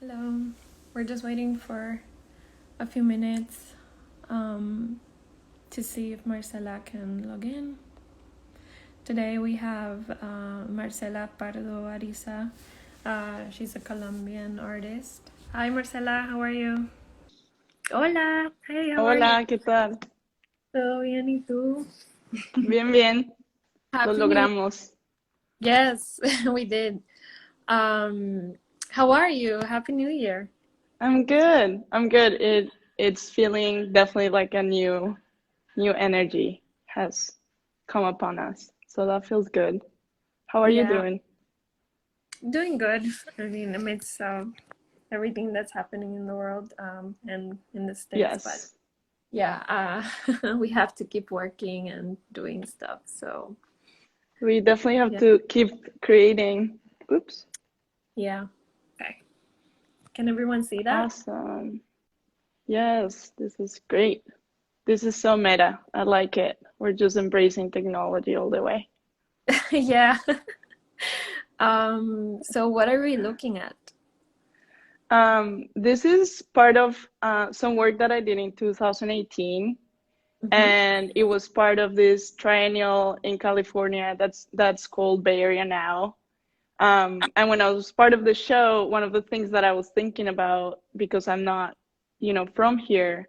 Hello. We're just waiting for a few minutes to see if Marcela can log in. Today we have Marcela Pardo Ariza. She's a Colombian artist. Hi, Marcela. How are you? Hola. Hey, how are you? Hola, ¿qué tal? ¿Todo bien? ¿Y tú? Bien, bien, lo Happy New Year. logramos. Yes, we did. Um, how are you? Happy New Year. I'm good. I'm good. It's feeling definitely like a new energy has come upon us. So that feels good. How are you Yeah, doing? doing good. I mean, amidst everything that's happening in the world and in the States. But Yes. yeah, we have to keep working and doing stuff. So We definitely have yeah, to keep creating. Oops. yeah. Okay. Can everyone see that? Awesome. Yes, this is great. This is so meta. I like it. We're just embracing technology all the way. Yeah. So what are we looking at? This is part of some work that I did in 2018, Mm-hmm. and it was part of this triennial in California that's called Bay Area Now. And when I was part of the show, one of the things that I was thinking about, because I'm not, from here,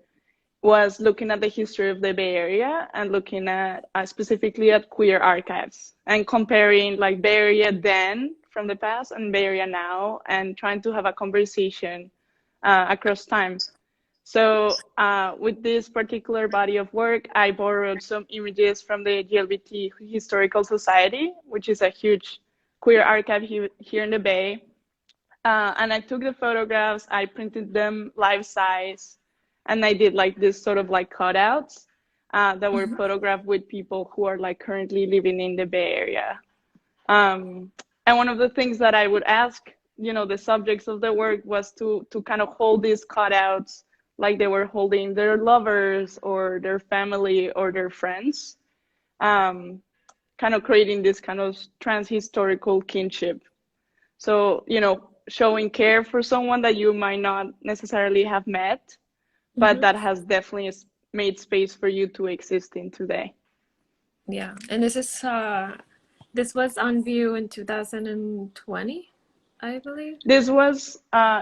was looking at the history of the Bay Area and looking at specifically at queer archives and comparing like Bay Area then from the past and Bay Area now and trying to have a conversation across time. So with this particular body of work, I borrowed some images from the GLBT Historical Society, which is a huge queer archive here in the Bay. And I took the photographs, I printed them life size, and I did like this sort of like cutouts that were Mm-hmm. photographed with people who are like currently living in the Bay Area. Um, and one of the things that I would ask, the subjects of the work was to kind of hold these cutouts like they were holding their lovers or their family or their friends, um, kind of creating this kind of trans-historical kinship. So, showing care for someone that you might not necessarily have met, but Mm-hmm. that has definitely made space for you to exist in today. Yeah. And this was on view in 2020, I believe. This was,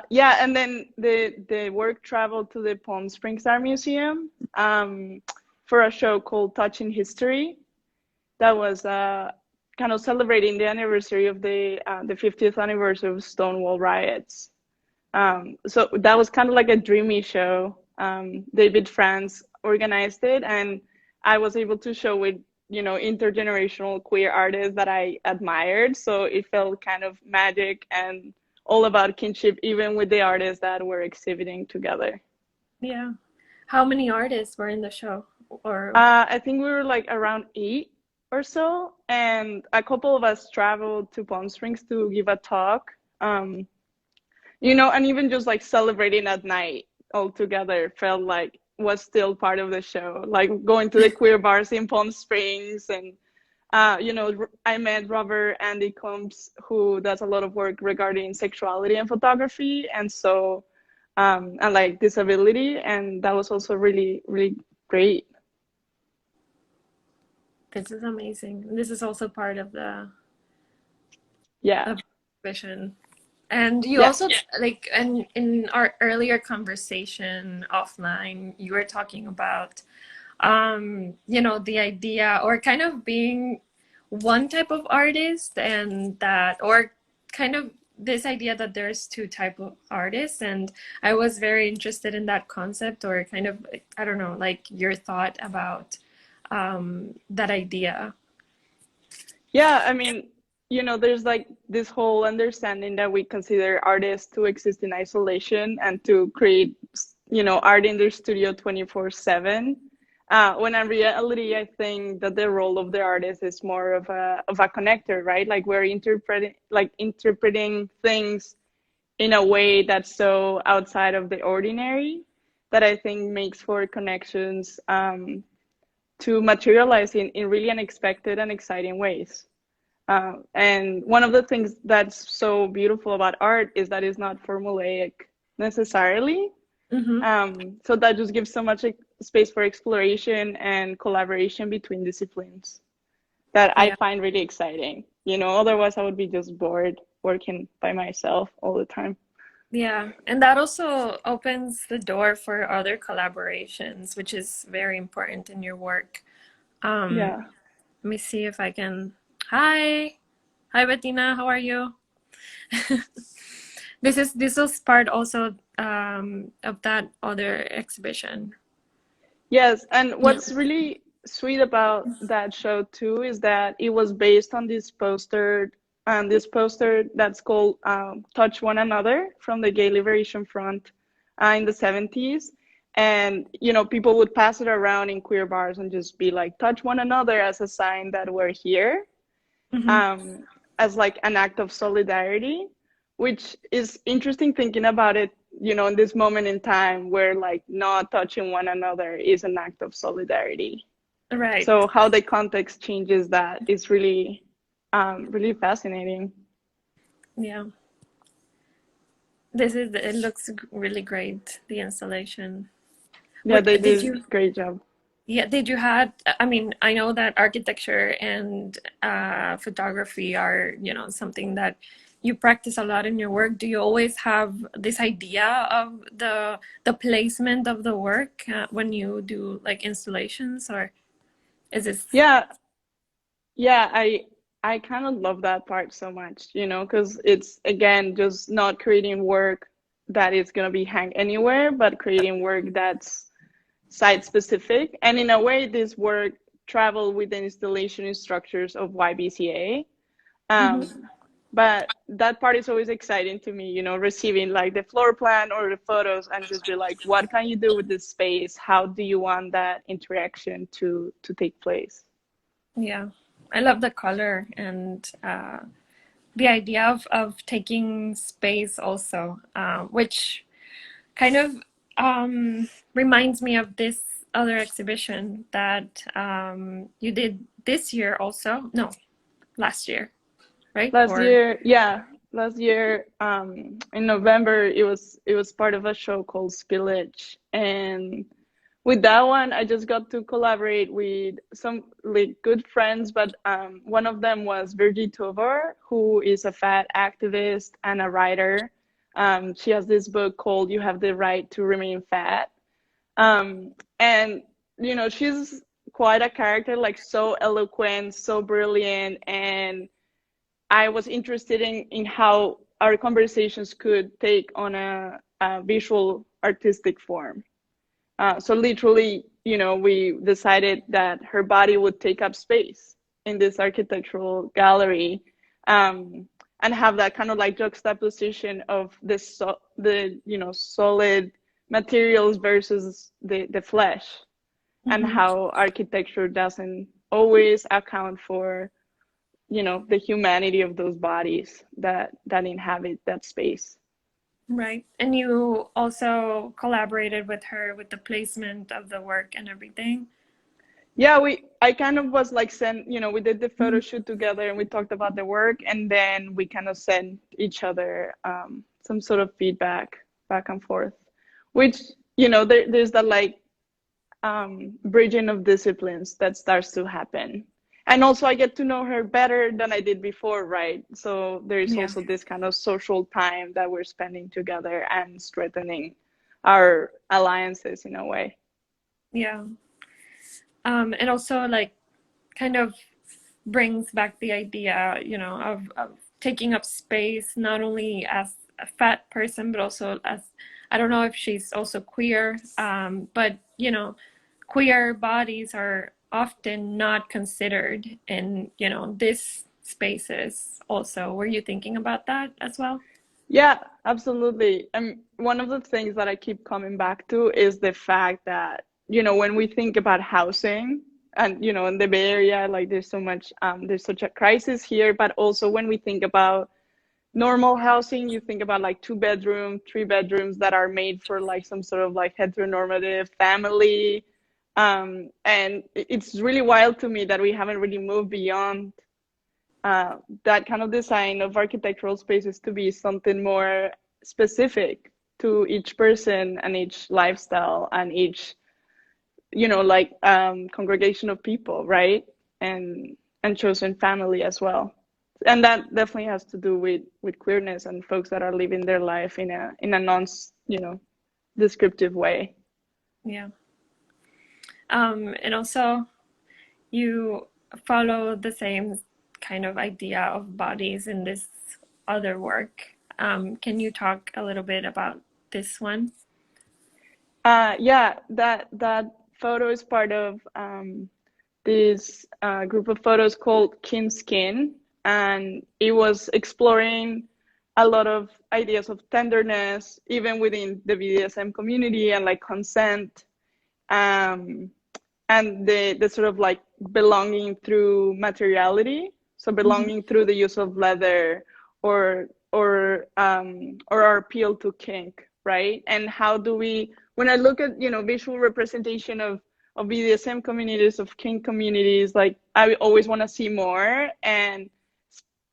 yeah, and then the work traveled to the Palm Springs Art Museum for a show called Touching History that was kind of celebrating the anniversary of the 50th anniversary of Stonewall riots. So that was kind of like a dreamy show. David France organized it, and I was able to show with intergenerational queer artists that I admired. So it felt kind of magic and all about kinship, even with the artists that were exhibiting together. Yeah. How many artists were in the show? Or I think we were like around 8 or so, and a couple of us traveled to Palm Springs to give a talk. And even just like celebrating at night all together felt like was still part of the show. Like going to the queer bars in Palm Springs, and I met Robert Andy Combs, who does a lot of work regarding sexuality and photography, and so and like disability, and that was also really, really great. this is amazing. This is also part of the Yeah, of vision. And you yeah. also like and in our earlier conversation offline, you were talking about the idea or kind of being one type of artist and that or kind of this idea that there's two type of artists, and I was very interested in that concept or kind of, I don't know, like your thought about that idea. Yeah, I mean, there's like this whole understanding that we consider artists to exist in isolation and to create, art in their studio 24/7. When in reality, I think that the role of the artist is more of a connector, right? Like we're interpreting things in a way that's so outside of the ordinary that I think makes for connections to materialize in really unexpected and exciting ways. And one of the things that's so beautiful about art is that it's not formulaic necessarily. Mm-hmm. So that just gives so much space for exploration and collaboration between disciplines that I Yeah. find really exciting. Otherwise I would be just bored working by myself all the time. Yeah. And that also opens the door for other collaborations, which is very important in your work. Um, Yeah. Let me see if I can. Hi. Hi, Bettina. How are you? This was part also of that other exhibition. Yes, and Yeah. what's really sweet about that show too is that it was based on this poster that's called "Touch One Another" from the Gay Liberation Front in the 70s, and people would pass it around in queer bars and just be like, "Touch one another" as a sign that we're here, Hmm. um, as like an act of solidarity, which is interesting thinking about it, in this moment in time where like not touching one another is an act of solidarity. Right. So how the context changes that is really, really fascinating. Yeah. It looks really great, the installation. Yeah, they Did did you, great job. yeah, did you had, I mean, I know that architecture and photography are, something that you practice a lot in your work. Do you always have this idea of the placement of the work when you do like installations, or is this? Yeah, yeah, I kind of love that part so much, because it's again just not creating work that is going to be hang anywhere, but creating work that's site specific. And in a way, this work traveled with the installation structures of YBCA. Mhm. But that part is always exciting to me, receiving like the floor plan or the photos and just be like, what can you do with this space? How do you want that interaction to take place? Yeah, I love the color and the idea of taking space also, which kind of reminds me of this other exhibition that you did this year also. No, last year, right? Last Or year, yeah, last year, in November, it was part of a show called Spillage, and with that one, I just got to collaborate with some like good friends, but one of them was Virgie Tovar, who is a fat activist and a writer. She has this book called "You Have the Right to Remain Fat," and she's quite a character, like so eloquent, so brilliant, and I was interested in how our conversations could take on a visual artistic form. So literally, we decided that her body would take up space in this architectural gallery, and have that kind of like juxtaposition of the solid materials versus the flesh, and mhm. how architecture doesn't always account for the humanity of those bodies that inhabit that space. Right. And you also collaborated with her with the placement of the work and everything. Yeah, I kind of was like we did the photo Mhm. shoot together and we talked about the work, and then we kind of sent each other some sort of feedback back and forth, which there's that like bridging of disciplines that starts to happen. And also I get to know her better than I did before, right? So there's Yeah. also this kind of social time that we're spending together and strengthening our alliances in a way. Yeah. And also like kind of brings back the idea, of taking up space, not only as a fat person, but also as, I don't know if she's also queer, but, queer bodies are often not considered in, this spaces also. Were you thinking about that as well? Yeah, absolutely. And one of the things that I keep coming back to is the fact that, when we think about housing and, in the Bay Area, like there's such a crisis here, but also when we think about normal housing, you think about like 2 bedroom, 3 bedrooms that are made for like some sort of like heteronormative family. And it's really wild to me that we haven't really moved beyond that kind of design of architectural spaces to be something more specific to each person and each lifestyle and each, like congregation of people, right? And chosen family as well. And that definitely has to do with queerness and folks that are living their life in a non, descriptive way. Yeah. And also you follow the same kind of idea of bodies in this other work. Can you talk a little bit about this one? Yeah, that photo is part of this group of photos called Kin Skin, and it was exploring a lot of ideas of tenderness, even within the BDSM community, and like consent, um, and the sort of like belonging through materiality, so belonging through the use of leather or our appeal to kink, right? And how do we, when I look at visual representation of BDSM communities, of kink communities, like I always want to see more, and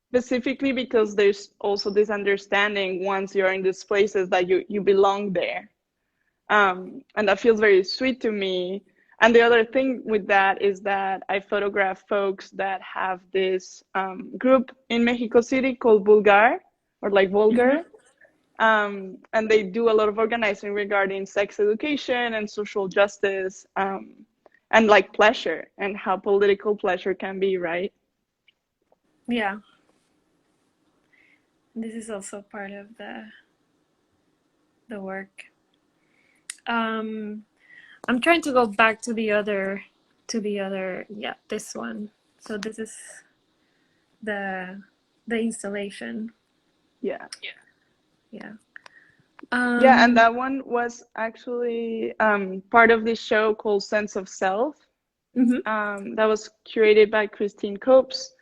specifically because there's also this understanding once you're in these places that you belong there, and that feels very sweet to me. And the other thing with that is that I photograph folks that have this group in Mexico City called Vulgar, or like Vulgar. And they do a lot of organizing regarding sex education and social justice, and like pleasure and how political pleasure can be, right? Yeah. This is also part of the work. I'm trying to go back to the other, yeah, this one. So this is the installation. Yeah. Yeah. Yeah, and that one was actually part of this show called Sense of Self. That was curated by Christine Copes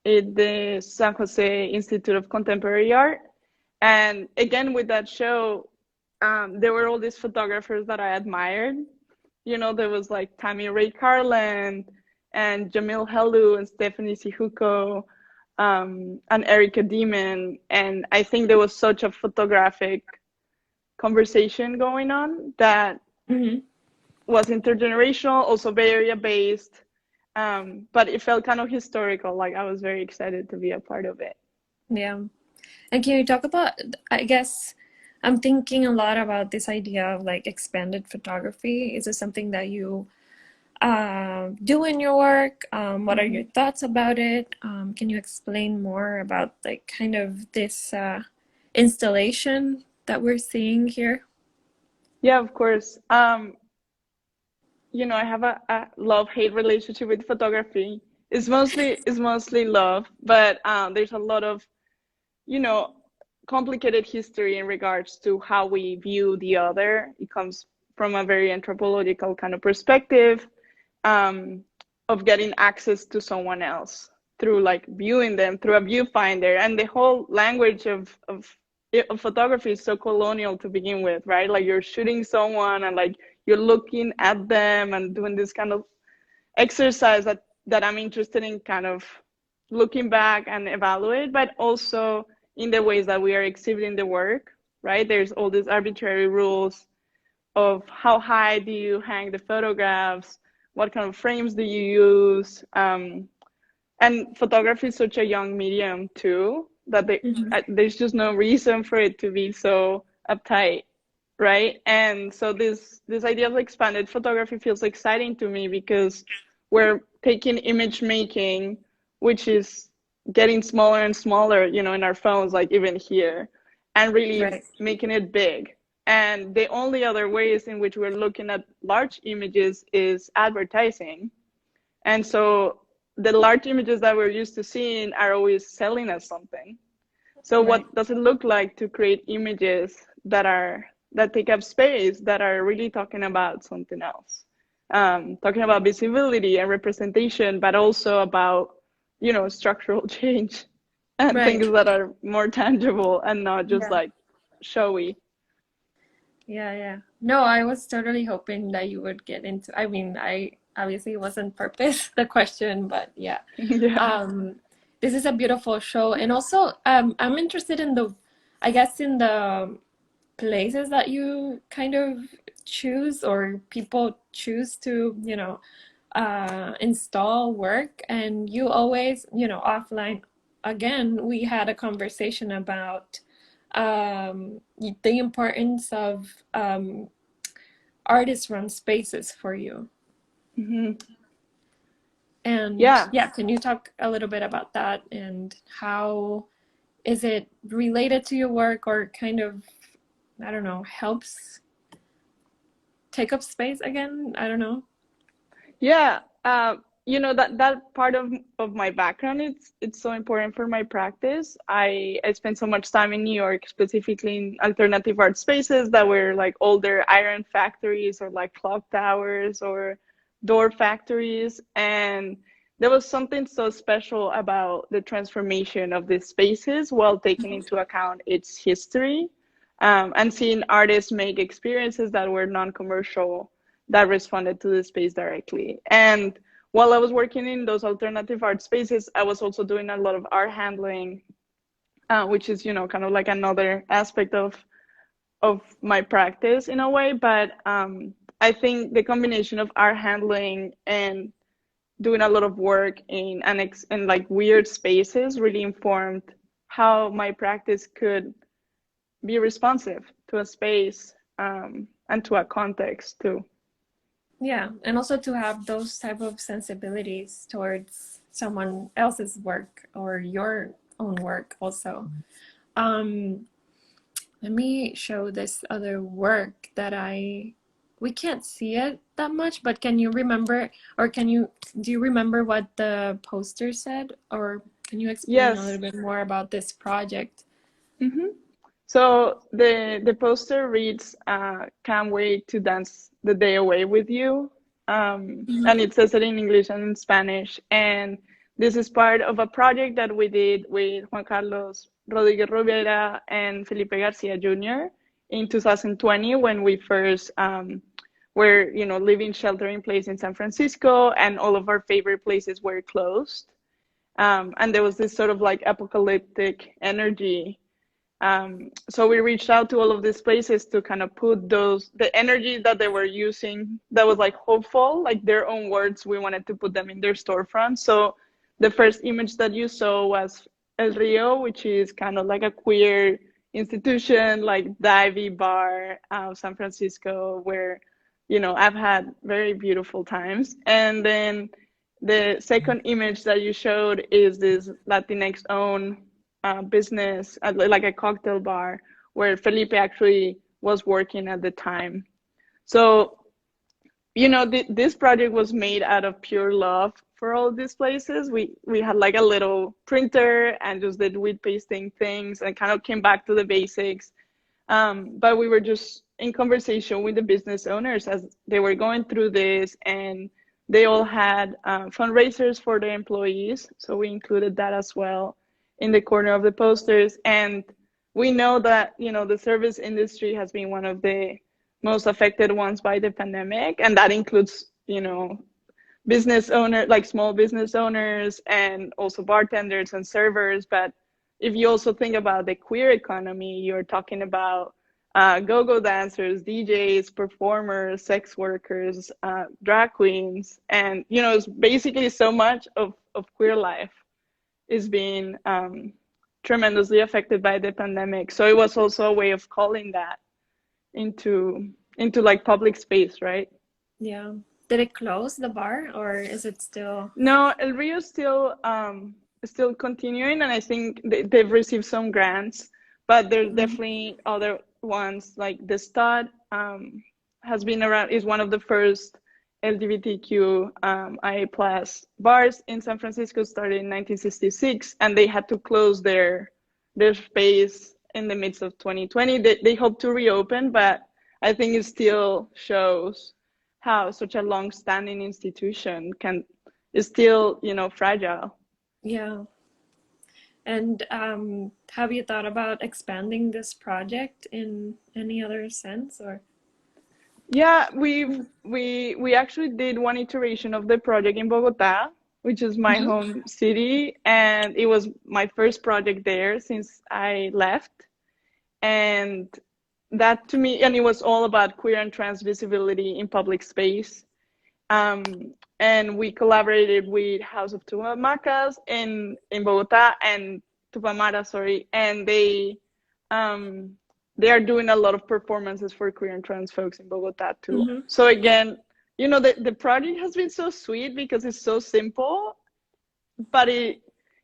at the San Jose Institute of Contemporary Art. And again, with that show, there were all these photographers that I admired. There was like Tammy Ray Carland and Jamil Helu and Stephanie Sihuko, and Erica Demon. And I think there was such a photographic conversation going on that was intergenerational, also Bay Area based, but it felt kind of historical. Like I was very excited to be a part of it. Yeah. And can you talk about, I guess I'm thinking a lot about this idea of like expanded photography. Is this something that you do in your work? What are your thoughts about it? Can you explain more about like kind of this installation that we're seeing here? Yeah, of course. I have a love-hate relationship with photography. It's mostly love, but there's a lot of, complicated history in regards to how we view the other. It comes from a very anthropological kind of perspective, of getting access to someone else through like viewing them through a viewfinder. And the whole language of photography is so colonial to begin with, right? Like you're shooting someone and like you're looking at them and doing this kind of exercise that I'm interested in kind of looking back and evaluate, but also in the ways that we are exhibiting the work, right? There's all these arbitrary rules of how high do you hang the photographs, what kind of frames do you use, and photography is such a young medium too that there's just no reason for it to be so uptight, right? And so this idea of expanded photography feels exciting to me because we're taking image making, which is getting smaller and smaller, in our phones, like even here, and really making it big. And the only other ways in which we're looking at large images is advertising. And so the large images that we're used to seeing are always selling us something. So what does it look like to create images that take up space, that are really talking about something else? Talking about visibility and representation, but also about, structural change and things that are more tangible and not just like showy. Yeah. No, I was totally hoping that you would get into, I mean, I obviously it wasn't purpose, the question, but yeah. Yeah. this is a beautiful show. And also, I'm interested in the, I guess, in the places that you kind of choose or people choose to, install work. And you always, offline, again, we had a conversation about the importance of artist run spaces for you. Hmm. And Yeah. yeah, can you talk a little bit about that and how is it related to your work or kind of, I don't know, helps take up space again? I don't know. Yeah, that part of my background, it's so important for my practice. I spent so much time in New York, specifically in alternative art spaces that were like older iron factories or like clock towers or door factories, and there was something so special about the transformation of these spaces while taking into account its history, and seeing artists make experiences that were non-commercial that responded to the space directly. And while I was working in those alternative art spaces, I was also doing a lot of art handling, which is, kind of like another aspect of my practice in a way. But I think the combination of art handling and doing a lot of work in like weird spaces really informed how my practice could be responsive to a space, and to a context too. Yeah, and also to have those type of sensibilities towards someone else's work or your own work also. Um, Let me show this other work that we can't see it that much, but can you remember, or do you remember what the poster said? Or can you explain a Yes. little bit more about this project? Hmm. So the poster reads, "Can't wait to dance the day away with you," and Mhm. it says it in English and in Spanish. And this is part of a project that we did with Juan Carlos Rodriguez Rivera and Felipe Garcia Jr. in 2020 when we first were, living shelter in place in San Francisco, and all of our favorite places were closed. And there was this sort of like apocalyptic energy, so we reached out to all of these places to kind of put the energy that they were using that was like hopeful, like their own words, we wanted to put them in their storefront. So the first image that you saw was El Rio, which is kind of like a queer institution, like divey bar out of San Francisco, where, I've had very beautiful times. And then the second image that you showed is this Latinx owned business, like a cocktail bar, where Felipe actually was working at the time. So, this project was made out of pure love for all these places. We had like a little printer and just did wheat pasting things and kind of came back to the basics. But we were just in conversation with the business owners as they were going through this, and they all had fundraisers for their employees. So we included that as well in the corner of the posters. And we know that, the service industry has been one of the most affected ones by the pandemic. And that includes, business owners, like small business owners, and also bartenders and servers. But if you also think about the queer economy, you're talking about go-go dancers, DJs, performers, sex workers, drag queens, and it's basically so much of queer life is being tremendously affected by the pandemic. So it was also a way of calling that into like public space, right? Yeah. Did it close the bar or is it still? No, El Rio is still continuing, and I think they've received some grants, but there's Mhm. definitely other ones like the Stud, has been around, is one of the first LGBTQ IA plus bars in San Francisco, started in 1966, and they had to close their space in the midst of 2020. They hope to reopen, but I think it still shows how such a long-standing institution can is still, fragile. Yeah. And have you thought about expanding this project in any other sense or? Yeah, we actually did one iteration of the project in Bogotá. which is my Mm-hmm. home city, and it was my first project there since I left. And that to me, and it was all about queer and trans visibility in public space. And we collaborated with House of Tupamacas in Bogotá and Tupamara, sorry, and they are doing a lot of performances for queer and trans folks in Bogotá too. Mm-hmm. So again, the project has been so sweet because it's so simple, but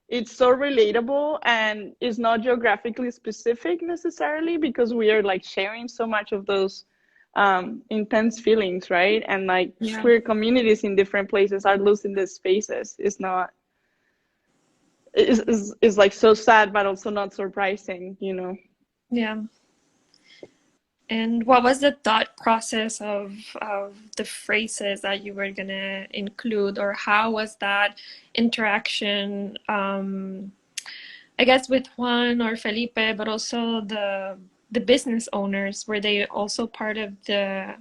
it's so relatable and it's not geographically specific necessarily because we are like sharing so much of those intense feelings, right? And like Yeah. queer communities in different places are losing these spaces. It's not, it's like so sad, but also not surprising, you know? Yeah. And what was the thought process of the phrases that you were gonna include, or how was that interaction, I guess with Juan or Felipe, but also the business owners? Were they also part of the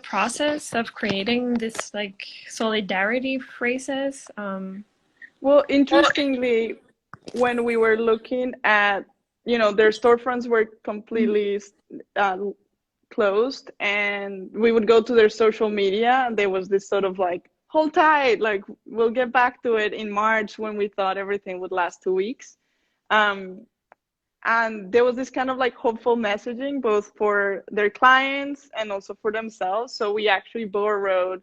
process of creating this like solidarity phrases? Well, interestingly, when we were looking at, their storefronts were completely uh, closed, and we would go to their social media, and there was this sort of like, hold tight, like we'll get back to it in March, when we thought everything would last 2 weeks. Um, and there was this kind of like hopeful messaging both for their clients and also for themselves. So we actually borrowed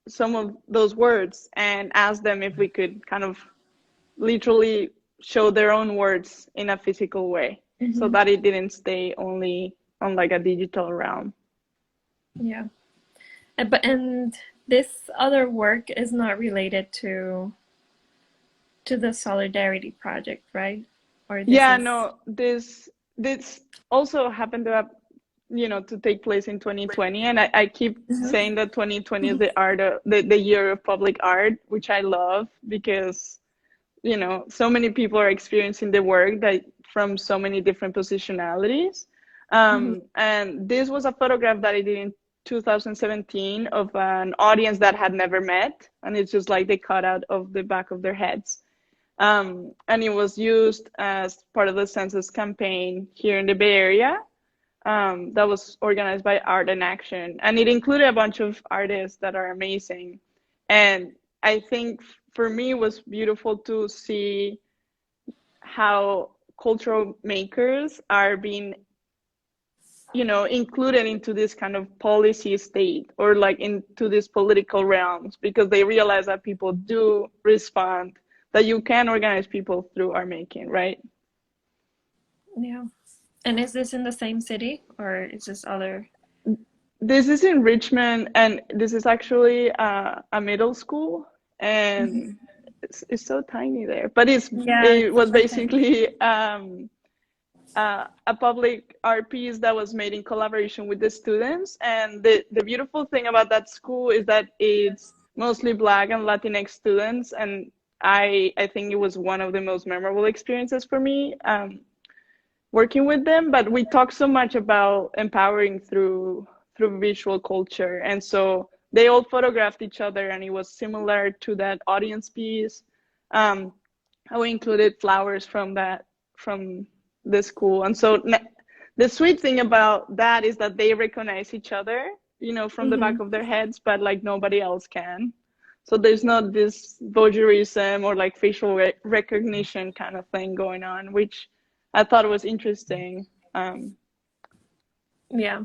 some of those words and asked them if we could kind of literally show their own words in a physical way, so Mhm. that it didn't stay only on like a digital realm. Yeah. And this other work is not related to the Solidarity Project, right? Or this Yeah, is. no, this also happened to have, to take place in 2020, and I keep Mhm. saying that 2020 is the year of public art, which I love because so many people are experiencing the work that from so many different positionalities. Mhm. And this was a photograph that I did in 2017 of an audience that had never met, and it's just like they cut out of the back of their heads. And it was used as part of the census campaign here in the Bay Area, that was organized by Art and Action, and it included a bunch of artists that are amazing. And I think for me it was beautiful to see how cultural makers are being, included into this kind of policy state or like into these political realms, because they realize that people do respond, that you can organize people through art making, right? Yeah. And is this in the same city or is this other? This is in Richmond, and this is actually a middle school, Mhm. and it's so tiny there. But Yeah, it it's was super tiny. basically a public art piece that was made in collaboration with the students. And the beautiful thing about that school is that it's mostly Black and Latinx students, and I think it was one of the most memorable experiences for me, working with them. But we talk so much about empowering through visual culture, and so they all photographed each other, and it was similar to that audience piece. um, we included flowers from the school, and so the sweet thing about that is that they recognize each other, from the back Hmm. of their heads, but like nobody else can. So there's not this voyeurism or like facial recognition kind of thing going on, which I thought was interesting. Yeah.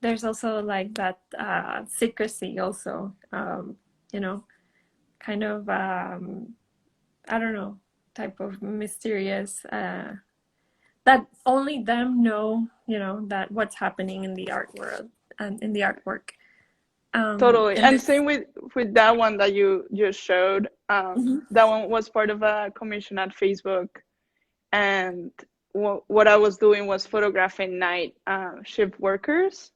There's also like that secrecy also, you know, kind of, I don't know, type of mysterious, that only them know, that what's happening in the art world and in the artwork. Totally. And And this. same with that one that you just showed. Mhm. That one was part of a commission at Facebook, and what I was doing was photographing night shift workers,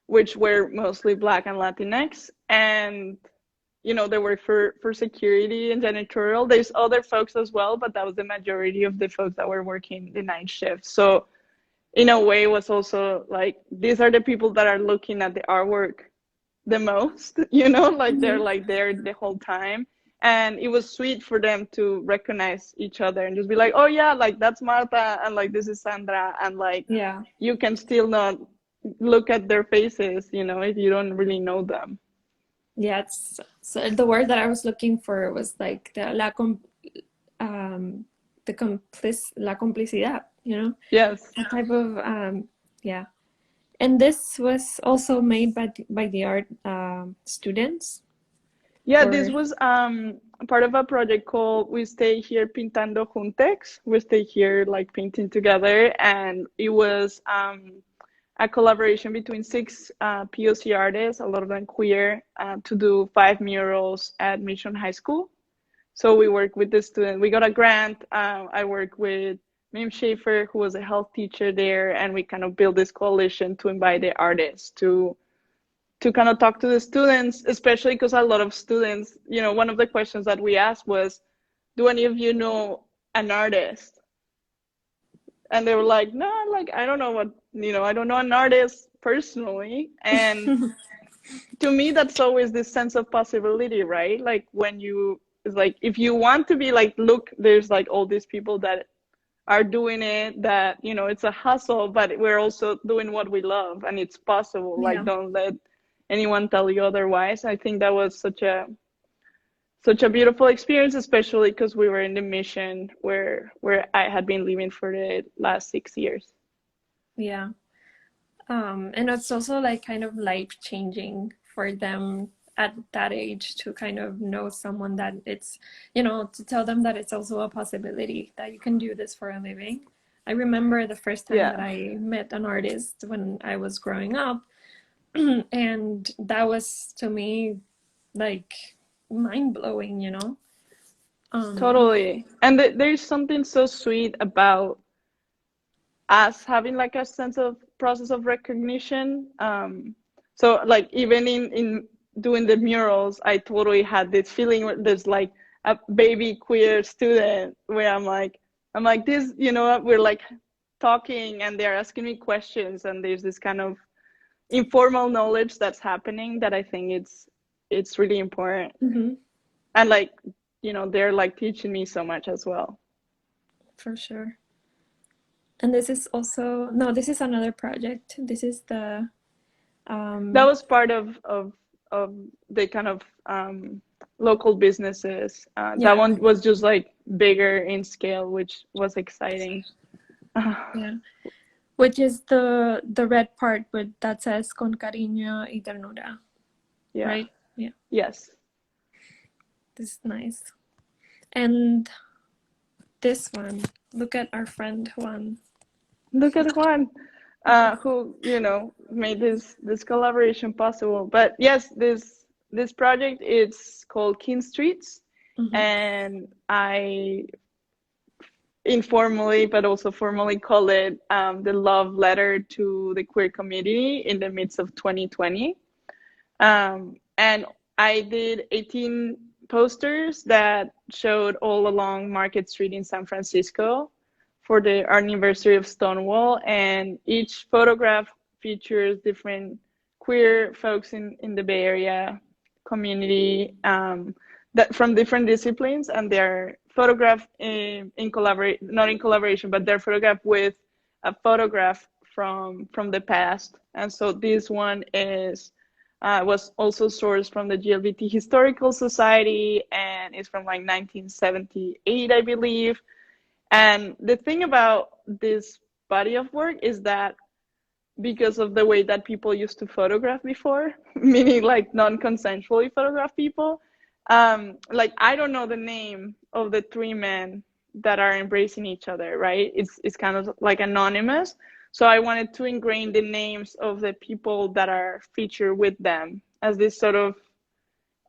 which were mostly Black and Latinx, and they work for security and janitorial. There's other folks as well, but that was the majority of the folks that were working the night shift. So in a way, it was also like these are the people that are looking at the artwork the most, you know, like they're Mhm. like there the whole time. And it was sweet for them to recognize each other and just be like, oh yeah, like that's Marta, and like this is Sandra, and like Yeah. you can still not look at their faces, you know, if you don't really know them. Yeah, it's so the word that I was looking for was like la complicidad, you know, Yes. a type of yeah. And this was also made by the art students, Yeah, this or was part of a project called We Stay Here Pintando Juntex. We stay here like painting together, and it was a collaboration between six POC artists, a lot of them queer, to do 5 murals at Mission High School. So we work with the student. We got a grant. I work with Mim Schaefer, who was a health teacher there, and we kind of built this coalition to invite the artists to kind of talk to the students, especially because a lot of students, you know, one of the questions that we asked was, do any of you know an artist? And they were like, no, like, I don't know what, you know, I don't know an artist personally. And to me, that's always this sense of possibility, right? Like when you, it's like, if you want to be like, look, there's like all these people that are doing it, that, you know, it's a hustle, but we're also doing what we love and it's possible. Like, yeah. don't let anyone tell you otherwise. I think that was such a beautiful experience, especially because we were in the mission where I had been living for the last 6 years. Yeah. And it's also like kind of life changing for them at that age to kind of know someone that it's, you know, to tell them that it's also a possibility that you can do this for a living. I remember the first time that Yeah, I met an artist when I was growing up, and that was to me like mind blowing, you know? Um, totally. And there's something so sweet about us having like a sense of process of recognition. So like even in doing the murals, I totally had this feeling where there's like a baby queer student where I'm like this, you know, we're like talking and they're asking me questions and there's this kind of informal knowledge that's happening that I think it's really important. mhm, And like, you know, they're like teaching me so much as well. for sure. And this is also, no, this is another project. This is the, That um, was part of the kind of local businesses. That yeah, one was just like bigger in scale, which was exciting. yeah. Which is the red part with that says con cariño y ternura, Yeah. right? Yeah, Yes. this is nice. And this one, look at our friend Juan. Look at Juan, who, you know, made this collaboration possible. But yes, this project is called Kin Streets, Hmm. and I informally but also formally call it the love letter to the queer community in the midst of 2020. And I did 18 posters that showed all along Market Street in San Francisco for the anniversary of Stonewall. And each photograph features different queer folks in the Bay Area community, that from different disciplines, and they're photographed in collaborate, not in collaboration, but they're photographed with a photograph from the past. And so this one is was also sourced from the GLBT Historical Society and is from like 1978, I believe. And the thing about this body of work is that because of the way that people used to photograph before, meaning like non-consensually photograph people, like I don't know the name of the three men that are embracing each other, right? It's kind of like anonymous. So I wanted to ingrain the names of the people that are featured with them as this sort of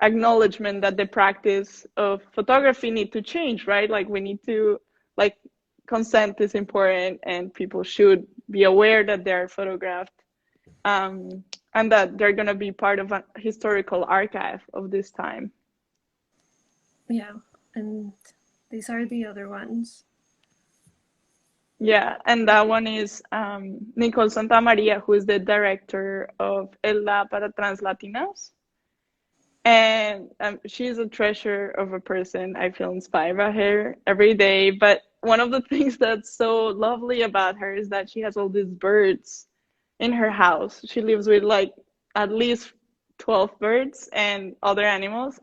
acknowledgement that the practice of photography need to change, right? Like we need to, like, consent is important and people should be aware that they're photographed, um, and that they're going to be part of a historical archive of this time. Yeah, and these are the other ones. Yeah, and that one is Nicole Maria, who is the director of El La para Trans Latinas. And she's a treasure of a person. I feel inspired by her every day. But one of the things that's so lovely about her is that she has all these birds in her house. She lives with like at least 12 birds and other animals.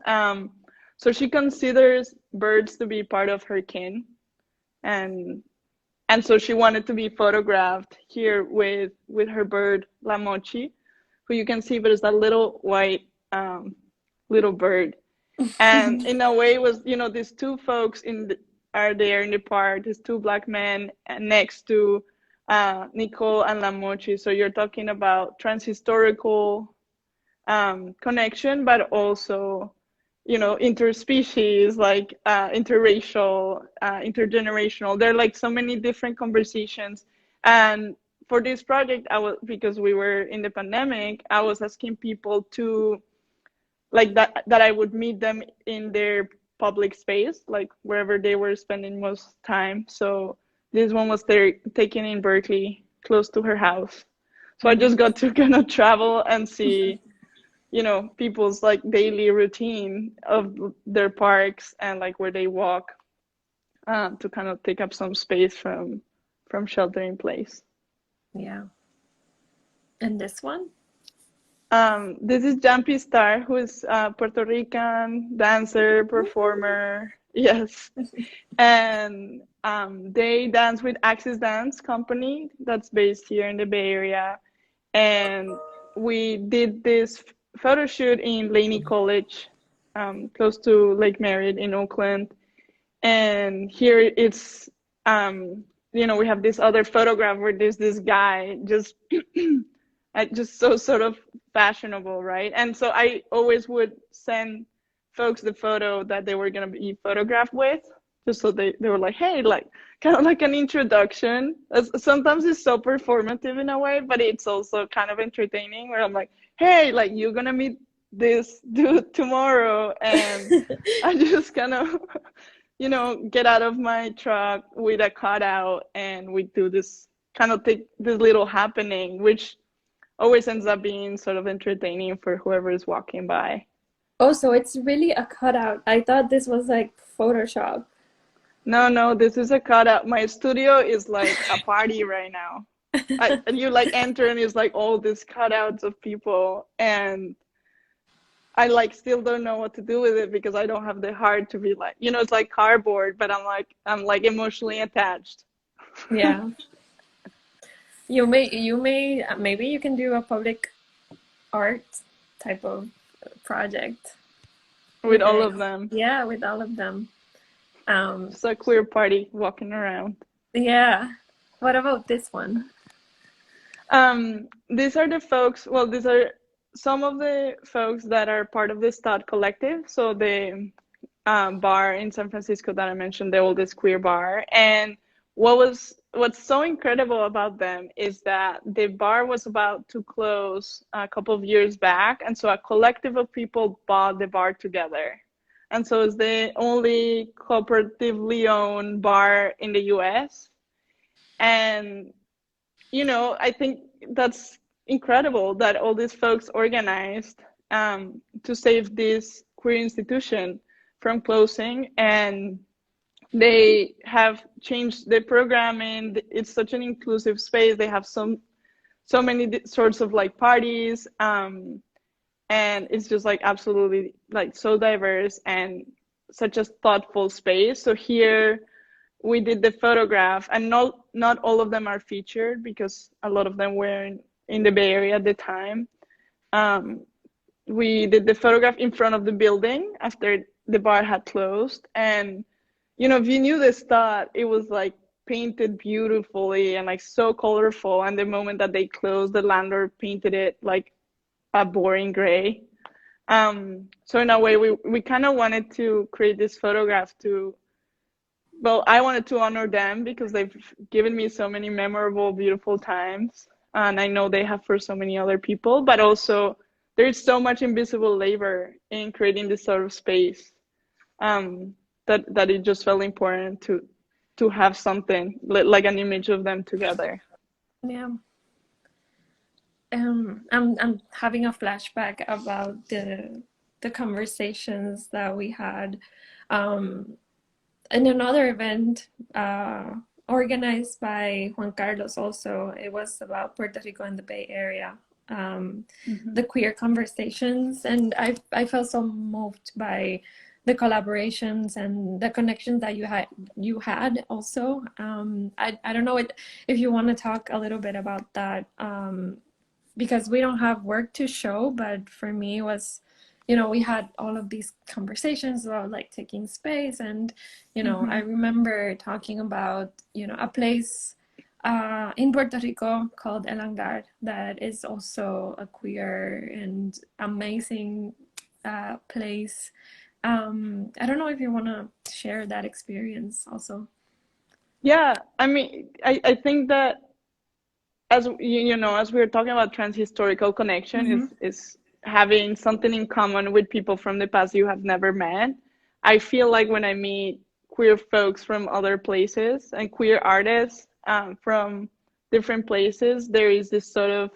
So she considers birds to be part of her kin. And and so she wanted to be photographed here with her bird La Mochi, who you can see, but it's that little white little bird. And in a way, it was these two folks are there in the park. These two black men next to Nicole and La Mochi. So you're talking about transhistorical connection, but also interspecies, like interracial, intergenerational. There are like so many different conversations. And for this project, because we were in the pandemic, I was asking people to like that I would meet them in their public space, like wherever they were spending most time. So this one was taken in Berkeley, close to her house. So I just got to kind of travel and see people's like daily routine of their parks and like where they walk, to kind of take up some space from shelter in place. Yeah. And this one? This is Jumpy Star, who is a Puerto Rican dancer, performer. Yes. And they dance with Axis Dance Company that's based here in the Bay Area. And we did this photo shoot in Laney College, close to Lake Merritt in Oakland. And here it's, we have this other photograph where there's this guy just so sort of fashionable, right? And so I always would send folks the photo that they were going to be photographed with, just so they were like, hey, like kind of like an introduction. Sometimes it's so performative in a way, but it's also kind of entertaining, where I'm like, hey, like you're going to meet this dude tomorrow. And I just kind of, get out of my truck with a cutout, and we do this kind of take this little happening, which always ends up being sort of entertaining for whoever is walking by. Oh, so it's really a cutout. I thought this was like Photoshop. No, this is a cutout. My studio is like a party right now. And you like enter and it's like all these cutouts of people, and I like still don't know what to do with it because I don't have the heart to be like, it's like cardboard, but I'm like emotionally attached. Yeah. Maybe you can do a public art type of project with all of them. Yeah, with all of them. It's a queer party walking around. Yeah. What about this one? These are the folks. Well, these are some of the folks that are part of the Stud Collective. So the bar in San Francisco that I mentioned, the oldest queer bar. And what's so incredible about them is that the bar was about to close a couple of years back, and so a collective of people bought the bar together. And so it's the only cooperatively owned bar in the US. And I think that's incredible that all these folks organized to save this queer institution from closing, and they have changed the programming. It's such an inclusive space. They have so many sorts of like parties, and it's just like absolutely like so diverse and such a thoughtful space. So here we did the photograph, and not all of them are featured because a lot of them were in the Bay Area at the time. We did the photograph in front of the building after the bar had closed, and if you knew the Stud, it was like painted beautifully and like so colorful. And the moment that they closed, the landlord painted it like a boring gray. So in a way, we kind of wanted to create this photograph I wanted to honor them because they've given me so many memorable, beautiful times. And I know they have for so many other people, but also there's so much invisible labor in creating this sort of space. That it just felt important to to have something like an image of them together. Yeah. I'm having a flashback about the conversations that we had in another event organized by Juan Carlos. Also, it was about Puerto Rico and the Bay Area, the queer conversations, and I felt so moved by the collaborations and the connections that you had also. I don't know if you want to talk a little bit about that. Because we don't have work to show, but for me it was, we had all of these conversations about like taking space, and I remember talking about a place in Puerto Rico called El Hangar that is also a queer and amazing place. I don't know if you want to share that experience also. Yeah, I mean, I think that as as we were talking about transhistorical connection is having something in common with people from the past you have never met. I feel like when I meet queer folks from other places and queer artists from different places, there is this sort of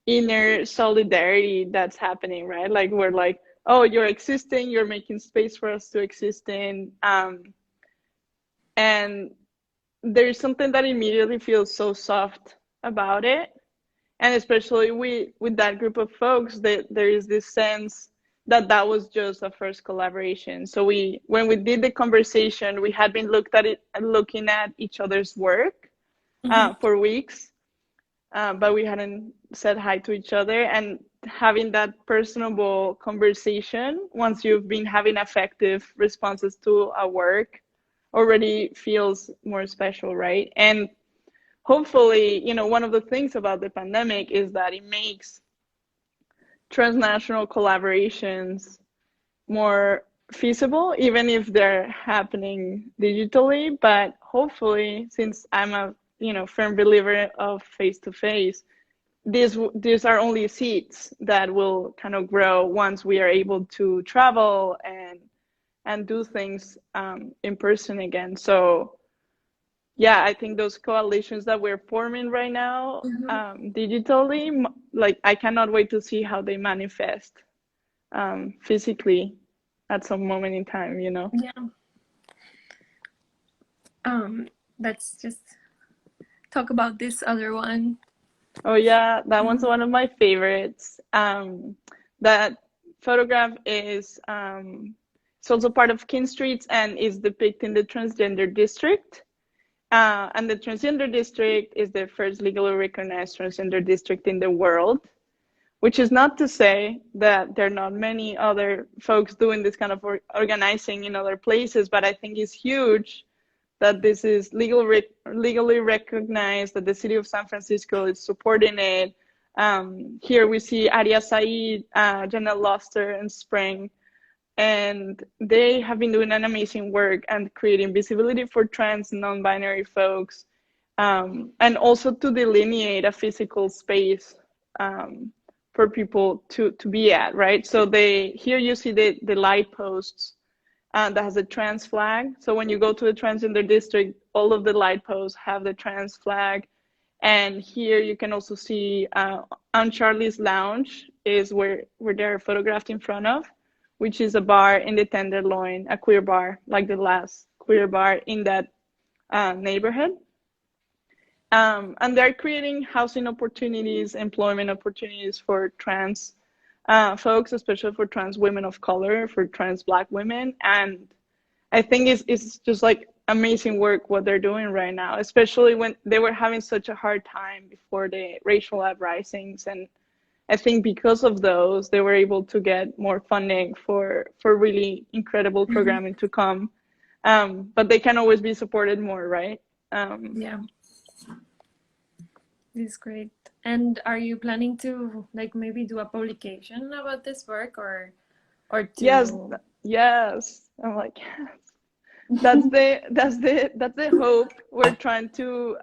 inner solidarity that's happening, right? Like we're like, oh, you're existing, you're making space for us to exist in, and there's something that immediately feels so soft about it. And especially with that group of folks, that there is this sense that that was just a first collaboration. So when we did the conversation, we had been looking at each other's work for weeks, but we hadn't said hi to each other. And having that personable conversation, once you've been having effective responses to a work, already feels more special, right? And hopefully, one of the things about the pandemic is that it makes transnational collaborations more feasible, even if they're happening digitally. But hopefully, since I'm a firm believer of face-to-face, these are only seeds that will kind of grow once we are able to travel and do things in person again. So yeah, I think those coalitions that we're forming right now digitally, like I cannot wait to see how they manifest physically at some moment in time, Yeah. Let's just talk about this other one. Oh yeah, that one's one of my favorites. That photograph is it's also part of King Streets and is depicting the Transgender District. And the Transgender District is the first legally recognized transgender district in the world, which is not to say that there are not many other folks doing this kind of organizing in other places, but I think it's huge that this is legally recognized, that the city of San Francisco is supporting it. Here we see Aria Said, Janelle Luster, and Spring, and they have been doing an amazing work and creating visibility for trans and non-binary folks, and also to delineate a physical space for people to be at, right? So here you see the light posts that has a trans flag. So when you go to the Transgender District, all of the light posts have the trans flag. And here you can also see on Charlie's Lounge is where they're photographed in front of, which is a bar in the Tenderloin, a queer bar, like the last queer bar in that neighborhood. And they're creating housing opportunities, employment opportunities for trans folks, especially for trans women of color, for trans Black women. And I think it's just like amazing work what they're doing right now, especially when they were having such a hard time before the racial uprisings. And I think because of those, they were able to get more funding for really incredible programming to come. But they can always be supported more, right? Yeah. This is great. And are you planning to like maybe do a publication about this work or to Yes. I'm like, yes. That's the hope. We're trying to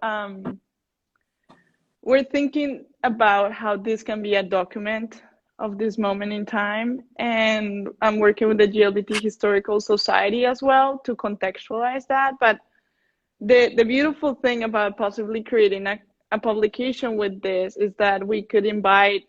we're thinking about how this can be a document of this moment in time, and I'm working with the GLBT Historical Society as well to contextualize that. But the beautiful thing about possibly creating a publication with this is that we could invite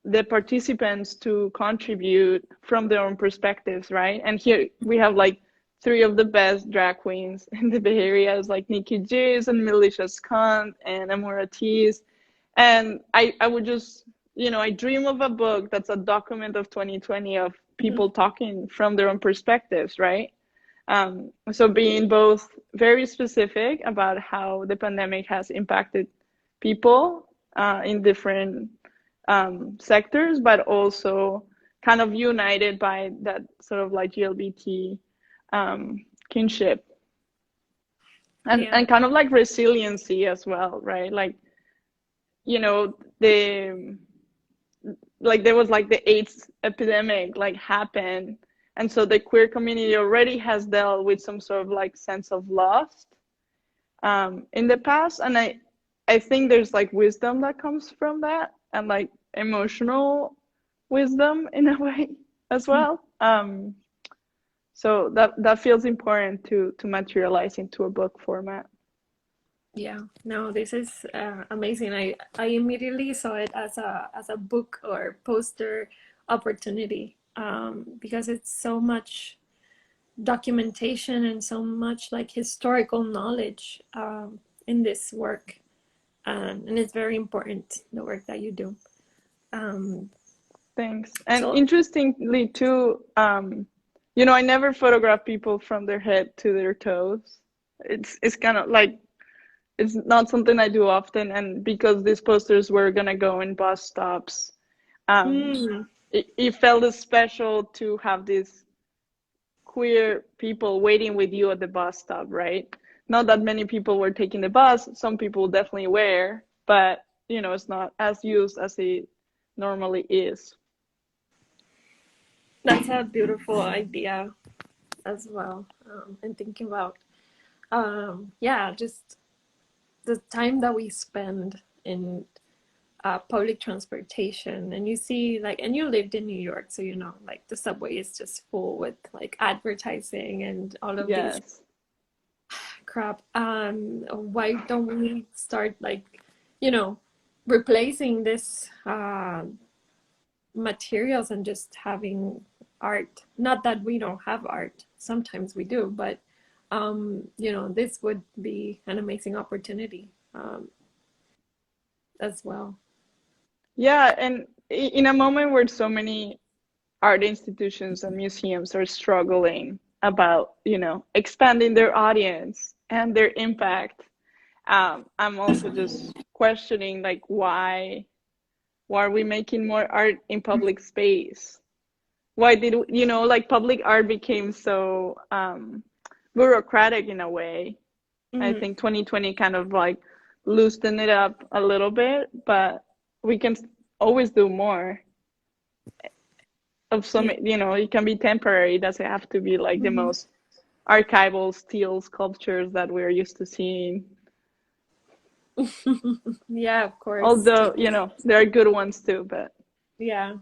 the participants to contribute from their own perspectives, right? And here we have like three of the best drag queens in the Bay Area, like Nikki J's and Militia Scott and Amora Tees. And I would just, I dream of a book that's a document of 2020 of people talking from their own perspectives, right? So being both very specific about how the pandemic has impacted people in different sectors, but also kind of united by that sort of like GLBT kinship and kind of like resiliency as well, right? Like, there was like the AIDS epidemic like happened, and so the queer community already has dealt with some sort of like sense of loss in the past, and I think there's like wisdom that comes from that, and like emotional wisdom in a way as well. So that feels important to materialize into a book format. Yeah, no, this is amazing. I immediately saw it as a book or poster opportunity, because it's so much documentation and so much like historical knowledge in this work, and it's very important, the work that you do. Thanks. And interestingly too, I never photograph people from their head to their toes. It's kind of like, it's not something I do often, and because these posters were gonna go in bus stops, it felt special to have these queer people waiting with you at the bus stop, right? Not that many people were taking the bus. Some people definitely were, but it's not as used as it normally is. That's a beautiful idea as well. And thinking about, just the time that we spend in public transportation, and you see like, and you lived in New York, so like the subway is just full with like advertising and all of these crap. Why don't we start like, replacing this materials and just having art? Not that we don't have art, sometimes we do, but this would be an amazing opportunity as well. Yeah, and in a moment where so many art institutions and museums are struggling about, expanding their audience and their impact, I'm also just questioning like why are we making more art in public space? Why did like public art became so bureaucratic in a way? I think 2020 kind of like loosened it up a little bit, but we can always do more of some, it can be temporary. It doesn't have to be like the most archival steel sculptures that we're used to seeing. Yeah, of course. Although, there are good ones too, but. Yeah.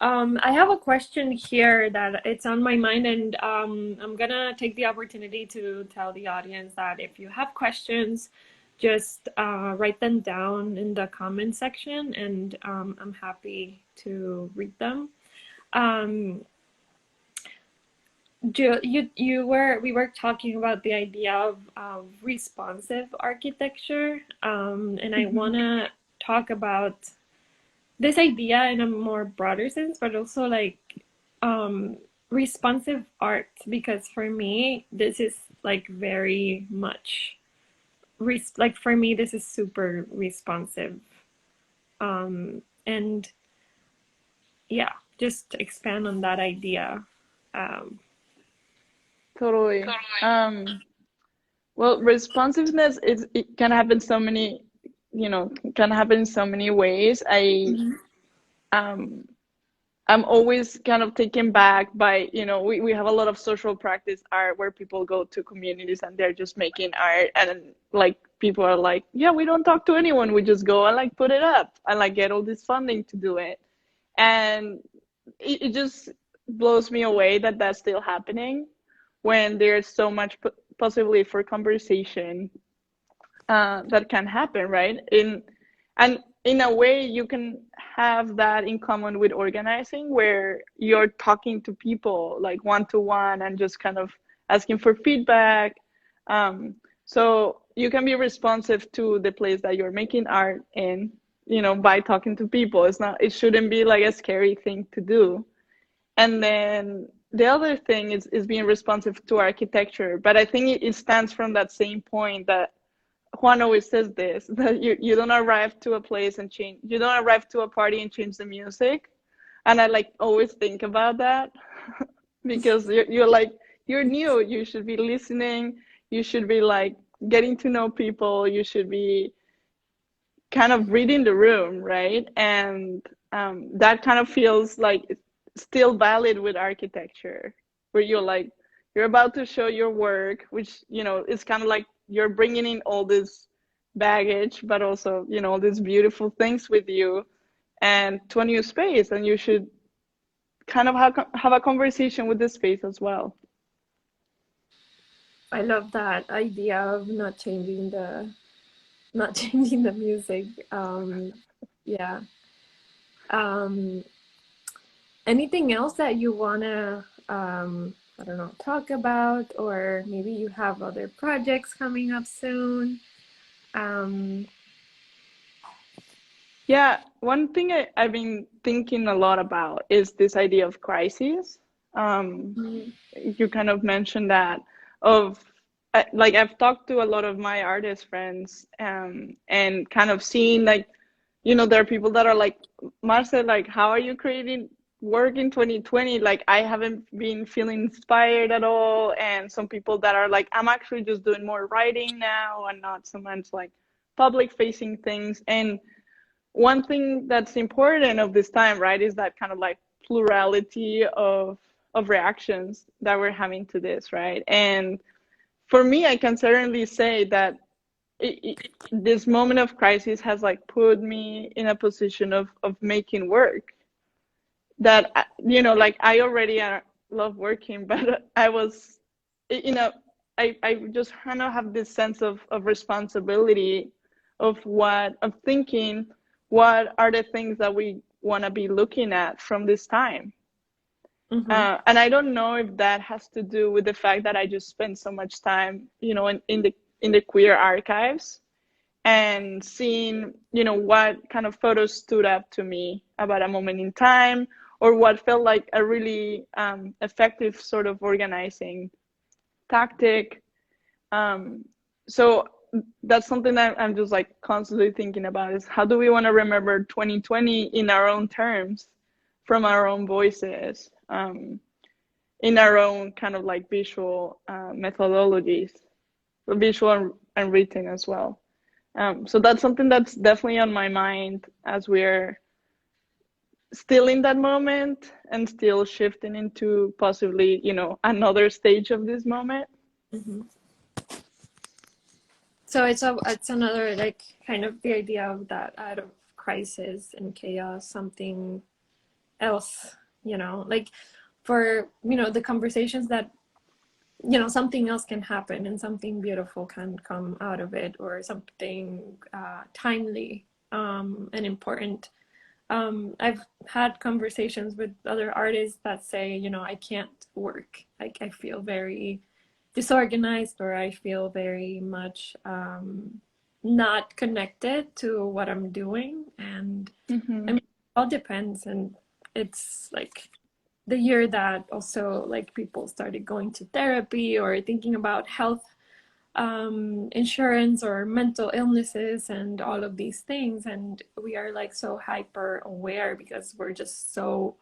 I have a question here that it's on my mind, and I'm gonna take the opportunity to tell the audience that if you have questions, just write them down in the comment section, and I'm happy to read them. We were talking about the idea of responsive architecture, and I wanna talk about this idea in a more broader sense, but also like responsive art, because for me this is like very much like for me this is super responsive, and yeah, just expand on that idea. Totally. Well, responsiveness it can happen so many, can happen in so many ways. I'm always kind of taken back by, we have a lot of social practice art where people go to communities and they're just making art, and like people are like, yeah, we don't talk to anyone, we just go and like put it up and like get all this funding to do it. And it just blows me away that that's still happening when there's so much possibly for conversation that can happen, right? And in a way, you can have that in common with organizing, where you're talking to people like one to one and just kind of asking for feedback. So you can be responsive to the place that you're making art in, by talking to people. It shouldn't be like a scary thing to do. And then the other thing is being responsive to architecture. But I think it stands from that same point that Juan always says this, that you don't arrive to a place and change, you don't arrive to a party and change the music. And I like always think about that because you're like, you're new, you should be listening, you should be like getting to know people, you should be kind of reading the room, right? And that kind of feels like it's still valid with architecture, where you're about to show your work, which is kind of like you're bringing in all this baggage, but also all these beautiful things with you, and to a new space, and you should kind of have a conversation with the space as well. I love that idea of not changing the music. Yeah. Anything else that you wanna I don't know, talk about, or maybe you have other projects coming up soon? Yeah, one thing I've been thinking a lot about is this idea of crisis. You kind of mentioned that like I've talked to a lot of my artist friends, and kind of seeing like, there are people that are like, Marcel, like, how are you creating work in 2020? Like, I haven't been feeling inspired at all. And some people that are like, I'm actually just doing more writing now and not so much like public facing things. And one thing that's important of this time, right, is that kind of like plurality of reactions that we're having to this, right? And for me, I can certainly say that this moment of crisis has like put me in a position of making work that, like I already love working, but I was, I just kind of have this sense of responsibility of thinking what are the things that we want to be looking at from this time. And I don't know if that has to do with the fact that I just spent so much time, in the queer archives, and seeing, what kind of photos stood up to me about a moment in time, or what felt like a really effective sort of organizing tactic. So that's something that I'm just like constantly thinking about, is how do we want to remember 2020 in our own terms, from our own voices, in our own kind of like visual methodologies, visual and written as well. So that's something that's definitely on my mind as we're still in that moment and still shifting into possibly, another stage of this moment. So it's another like kind of the idea of that out of crisis and chaos, something else, like for, the conversations that, something else can happen and something beautiful can come out of it, or something timely and important. I've had conversations with other artists that say, I can't work. Like I feel very disorganized, or I feel very much not connected to what I'm doing. And I mean, it all depends. And it's like the year that also like people started going to therapy or thinking about health insurance or mental illnesses and all of these things, and we are like so hyper aware because we're just so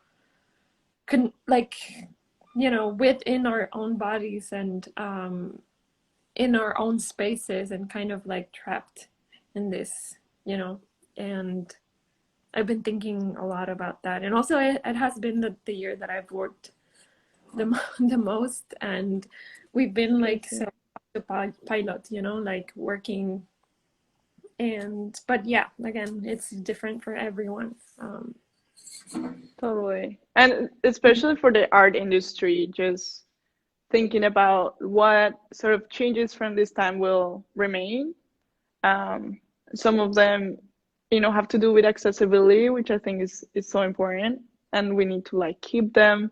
within our own bodies and in our own spaces, and kind of like trapped in this, and I've been thinking a lot about that. And also it has been the year that I've worked the most, and we've been like so the pilot, like working. And but yeah, again, it's different for everyone. Totally. And especially for the art industry, just thinking about what sort of changes from this time will remain. Some of them, have to do with accessibility, which I think is so important, and we need to like keep them.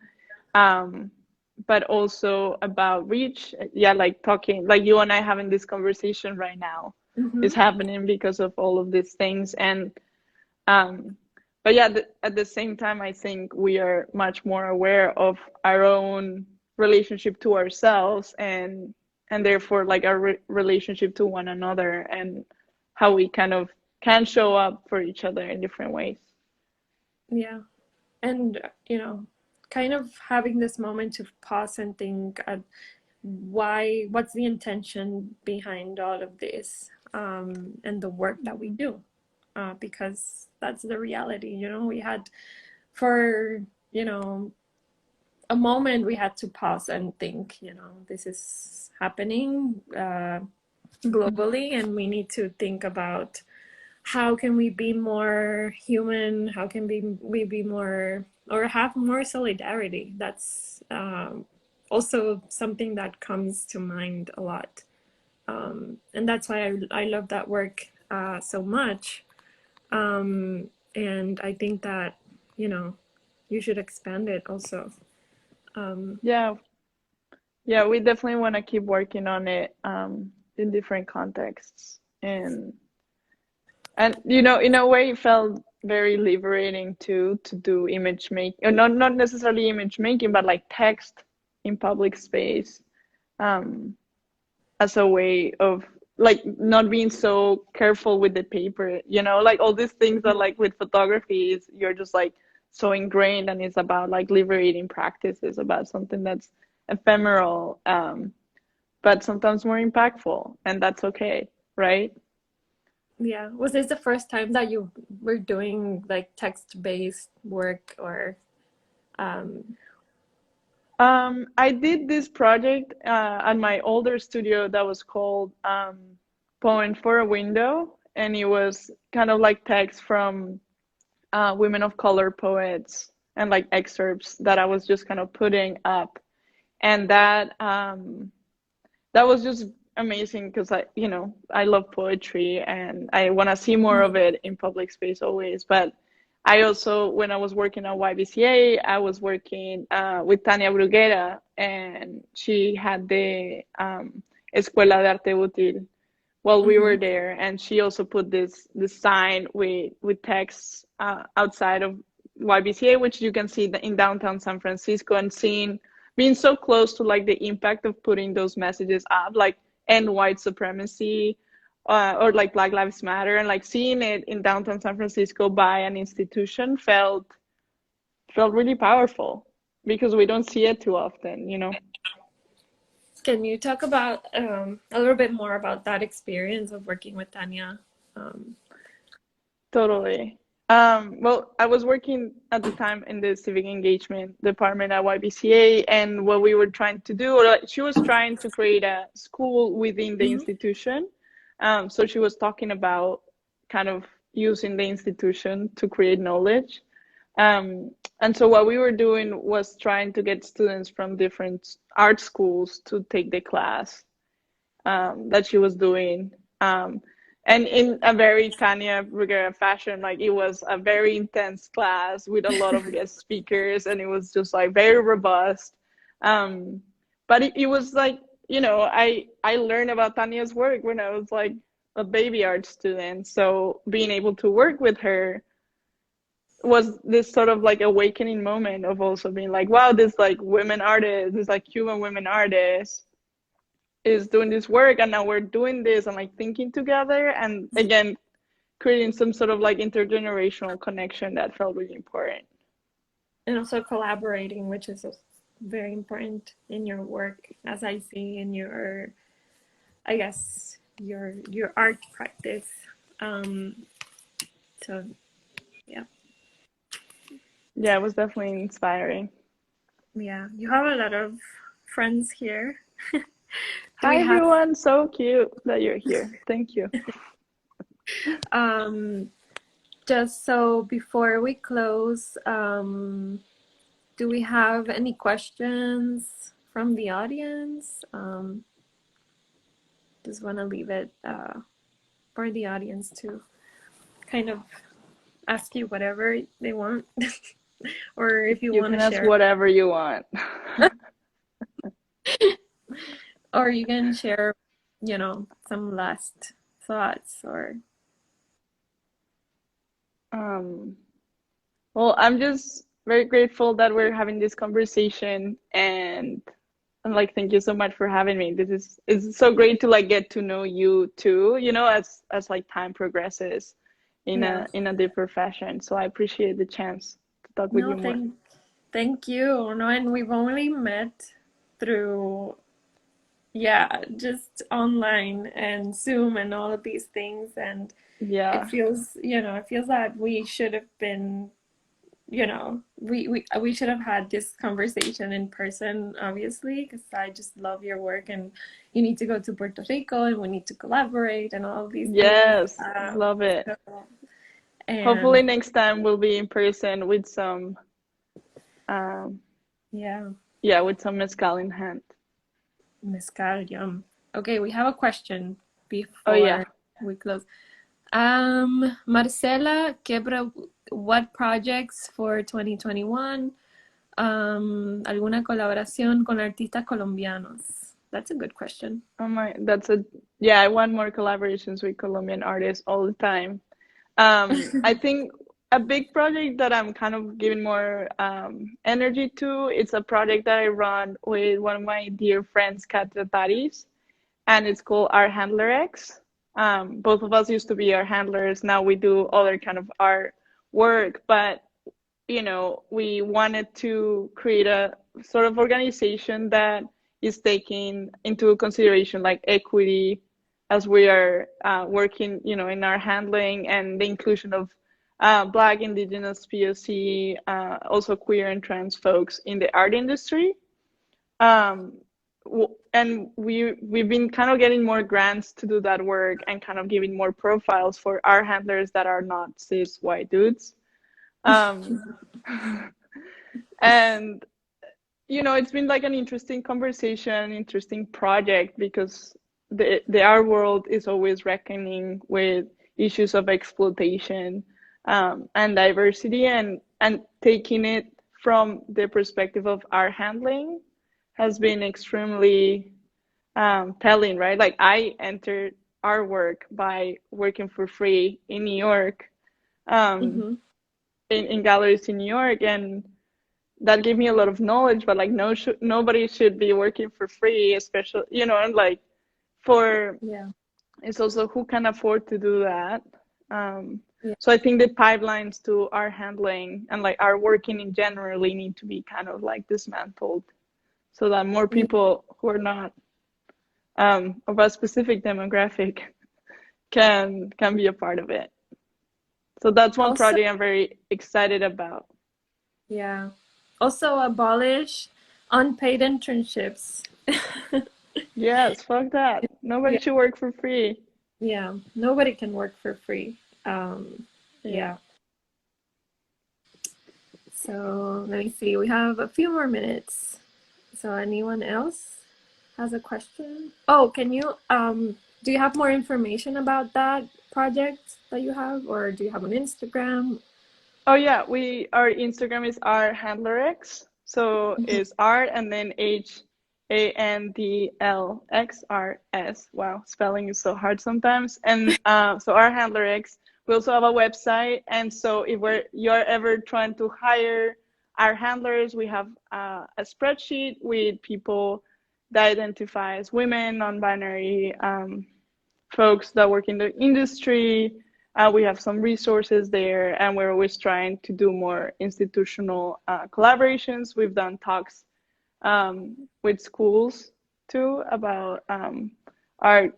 But also about reach. Yeah, like talking, like you and I having this conversation right now is happening because of all of these things. And but yeah, at the same time, I think we are much more aware of our own relationship to ourselves, and therefore like our relationship to one another, and how we kind of can show up for each other in different ways. Yeah. And, kind of having this moment to pause and think at what's the intention behind all of this, and the work that we do, because that's the reality. We had, for, a moment, we had to pause and think, this is happening globally, and we need to think about how can we be more human, how can we be more, or have more solidarity. That's also something that comes to mind a lot, and that's why I love that work so much, and I think that you should expand it also. Yeah, we definitely want to keep working on it in different contexts. And in a way, it felt very liberating too, to do image making, or not necessarily image making, but like text in public space, as a way of like not being so careful with the paper, like all these things that like with photography is you're just like so ingrained, and it's about like liberating practices, about something that's ephemeral, but sometimes more impactful, and that's okay, right? Yeah. Was this the first time that you were doing like text-based work, or I did this project at my older studio that was called Poem for a Window, and it was kind of like text from women of color poets, and like excerpts that I was just kind of putting up, and that was just amazing because I love poetry, and I want to see more of it in public space always. But I also, when I was working at YBCA, I was working with Tania Bruguera, and she had the Escuela de Arte Útil while we were there, and she also put this sign with texts outside of YBCA, which you can see in downtown San Francisco, and being so close to like the impact of putting those messages up, like end white supremacy, or like Black Lives Matter, and like seeing it in downtown San Francisco by an institution felt really powerful, because we don't see it too often. Can you talk about a little bit more about that experience of working with Tanya? Totally. Well, I was working at the time in the civic engagement department at YBCA, and what we were trying to do, or like, she was trying to create a school within the institution. So she was talking about kind of using the institution to create knowledge. And so what we were doing was trying to get students from different art schools to take the class that she was doing. And in a very Tania Bruguera fashion, like it was a very intense class with a lot of guest speakers, and it was just like very robust. But it was like, I learned about Tania's work when I was like a baby art student. So being able to work with her was this sort of like awakening moment of also being like, wow, this like women artist, this like Cuban women artist is doing this work, and now we're doing this and like thinking together, and again creating some sort of like intergenerational connection that felt really important. And also collaborating, which is very important in your work, as I see in your, I guess, your art practice. So yeah. Yeah, it was definitely inspiring. Yeah, you have a lot of friends here. Hi everyone, so cute that you're here. Thank you. Just so before we close, do we have any questions from the audience? Just want to leave it for the audience to kind of ask you whatever they want, or if you You want can to ask share, whatever you want. or you can share, some last thoughts or. Well, I'm just very grateful that we're having this conversation, and I'm like, thank you so much for having me. This is it's so great to like get to know you too, as like time progresses Yeah. in a deeper fashion. So I appreciate the chance to talk with you No, more. thank you. No, and we've only met through, yeah, just online and Zoom and all of these things, and it Yeah. feels, it feels that we should have been, we should have had this conversation in person, obviously, because I just love your work, and you need to go to Puerto Rico, and we need to collaborate and all of these things. Yes, love it. So, Hopefully and next time we'll be in person with some um yeah. yeah, with some mezcal in hand. Mezcal, yum. Okay, we have a question Oh yeah. before we close. Marcela, what projects for 2021? ¿Alguna colaboración con artistas colombianos? That's a good question. Oh my, that's a yeah, I want more collaborations with Colombian artists all the time. I think a big project that I'm kind of giving more energy to, it's a project that I run with one of my dear friends, Kat, and it's called Our Handler X. Both of us used to be our handlers. Now we do other kind of art work, but we wanted to create a sort of organization that is taking into consideration like equity as we are working, in our handling and the inclusion of Black, Indigenous, POC, also queer and trans folks in the art industry. Um, and we've been kind of getting more grants to do that work and kind of giving more profiles for our handlers that are not cis white dudes. Um, and it's been like an interesting conversation, interesting project because the art world is always reckoning with issues of exploitation and diversity, and taking it from the perspective of art handling has been extremely telling, right? Like I entered art work by working for free in New York, um, Mm-hmm. in galleries in New York, and that gave me a lot of knowledge. But like, nobody should be working for free, especially and like for Yeah. it's also who can afford to do that. Um, Yeah. so I think the pipelines to our handling and like our working in generally need to be kind of like dismantled so that more Yeah. people who are not of a specific demographic can be a part of it. So that's one Also, project I'm very excited about. yeah. Also abolish unpaid internships. Yes, fuck that. Nobody Yeah. should work for free. Yeah. Nobody can work for free. Yeah. Yeah. So let me see. We have a few more minutes. So anyone else has a question? Oh, do you have more information about that project that you have, or do you have an Instagram? Oh yeah, our Instagram is our handlerx. So it's art and then HANDLXRS. Wow, spelling is so hard sometimes. And so our handlerx. We also have a website, and so if you're ever trying to hire our handlers, we have a spreadsheet with people that identify as women, non-binary, folks that work in the industry. We have some resources there, and we're always trying to do more institutional collaborations. We've done talks with schools too about our,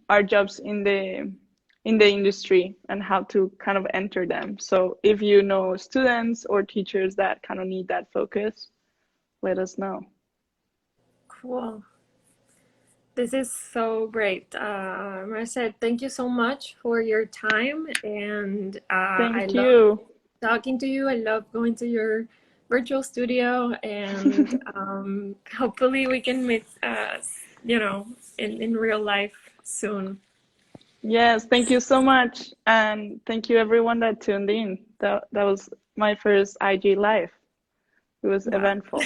our jobs in the industry and how to kind of enter them. So if you know students or teachers that kind of need that focus, let us know. Cool. This is so great. Marcel, thank you so much for your time. And I Thank love you. talking to you. I love going to your virtual studio, and hopefully we can meet, in real life soon. Yes, thank you so much. And thank you everyone that tuned in. That was my first IG live. It was Wow. eventful.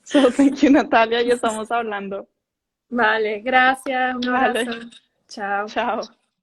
So thank you, Natalia, y estamos hablando. Vale, gracias, un abrazo. Vale, Chao. chao.